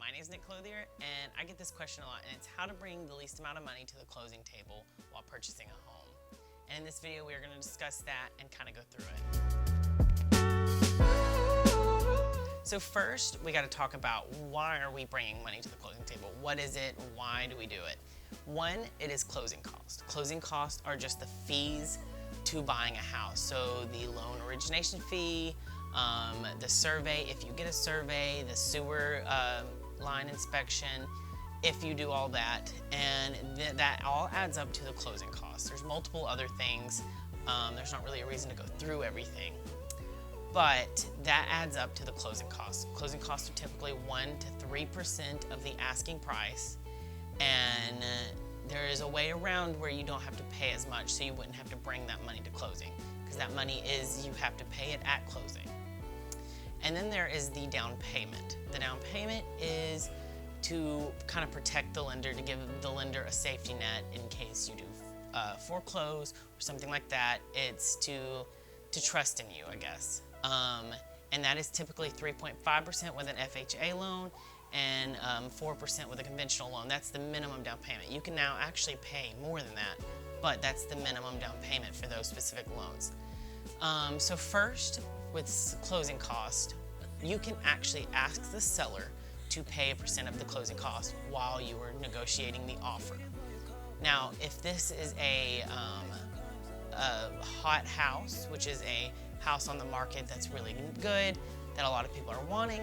My name is Nick Clothier, and I get this question a lot, and it's how to bring the least amount of money to the closing table while purchasing a home. And in this video, we are going to discuss that and kind of go through it. So first, we got to talk about why are we bringing money to the closing table? What is it? Why do we do it? One, it is closing costs. Closing costs are just the fees to buying a house. So the loan origination fee, the survey, if you get a survey, the sewer line inspection, if you do all that, and that all adds up to the closing costs. There's multiple other things. There's not really a reason to go through everything, but that adds up to the closing costs. Closing costs are typically 1 to 3% of the asking price, and there is a way around where you don't have to pay as much, so you wouldn't have to bring that money to closing, because that money is, you have to pay it at closing. And then there is the down payment. The down payment is to kind of protect the lender, to give the lender a safety net in case you do foreclose or something like that. It's to trust in you, I guess. And that is typically 3.5% with an FHA loan and 4% with a conventional loan. That's the minimum down payment. You can now actually pay more than that, but that's the minimum down payment for those specific loans. So first, with closing cost, you can actually ask the seller to pay a percent of the closing cost while you are negotiating the offer. Now, if this is a hot house, which is a house on the market that's really good, that a lot of people are wanting,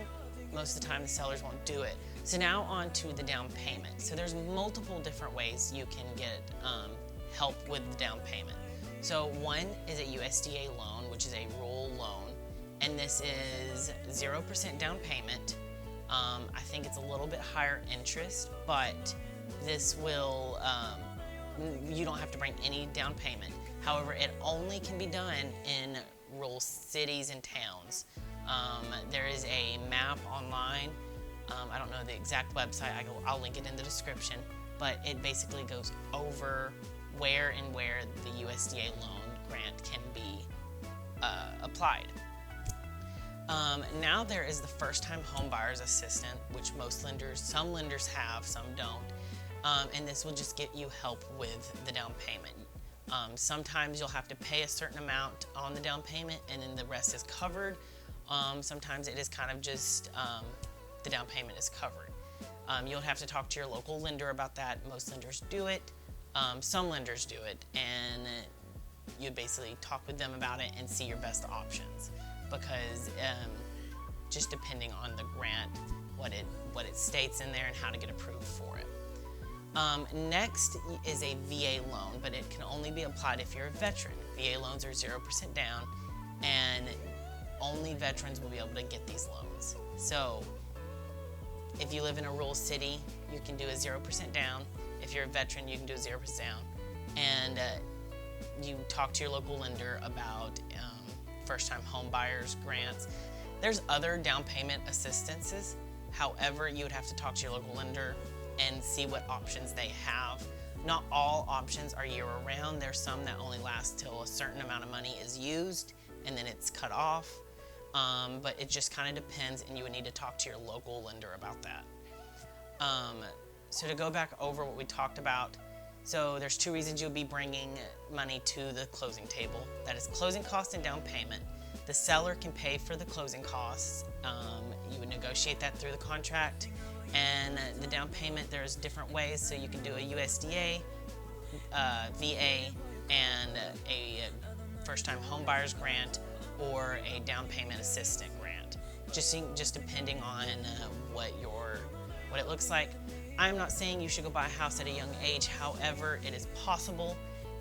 most of the time the sellers won't do it. So now on to the down payment. So there's multiple different ways you can get help with the down payment. So one is a USDA loan, which is a rural loan, and this is 0% down payment. I think it's a little bit higher interest, but this will, you don't have to bring any down payment. However, it only can be done in rural cities and towns. There is a map online. I don't know the exact website. I'll link it in the description, but it basically goes over where the USDA loan grant can be applied. Now there is the first-time home buyer's assistant, which some lenders have, some don't, and this will just get you help with the down payment. Sometimes you'll have to pay a certain amount on the down payment and then the rest is covered. Sometimes it is kind of just the down payment is covered. You'll have to talk to your local lender about that. Most lenders do it. Some lenders do it, and you basically talk with them about it and see your best options, because just depending on the grant, what it states in there and how to get approved for it. Next is a VA loan, but it can only be applied if you're a veteran. VA loans are 0% down, and only veterans will be able to get these loans. So if you live in a rural city, you can do a 0% down. If you're a veteran, you can do a 0% down. And you talk to your local lender about first-time home buyers grants. There's other down payment assistances. However, you would have to talk to your local lender and see what options they have. Not all options are year-round. There's some that only last till a certain amount of money is used and then it's cut off. But it just kind of depends, and you would need to talk to your local lender about that. So to go back over what we talked about, so there's two reasons you'll be bringing money to the closing table. That is closing costs and down payment. The seller can pay for the closing costs. You would negotiate that through the contract. And the down payment, there's different ways. So you can do a USDA, VA, and a first-time home buyer's grant, or a down payment assistant grant, just depending on what it looks like. I'm not saying you should go buy a house at a young age. However, it is possible,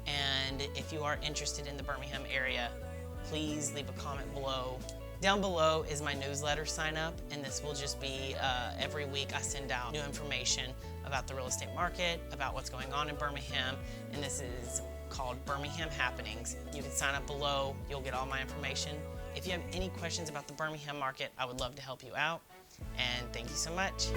and if you are interested in the Birmingham area, please leave a comment below. Down below is my newsletter sign up, and this will just be every week I send out new information about the real estate market, about what's going on in Birmingham, and this is called Birmingham Happenings. You can sign up below, you'll get all my information. If you have any questions about the Birmingham market, I would love to help you out, and thank you so much.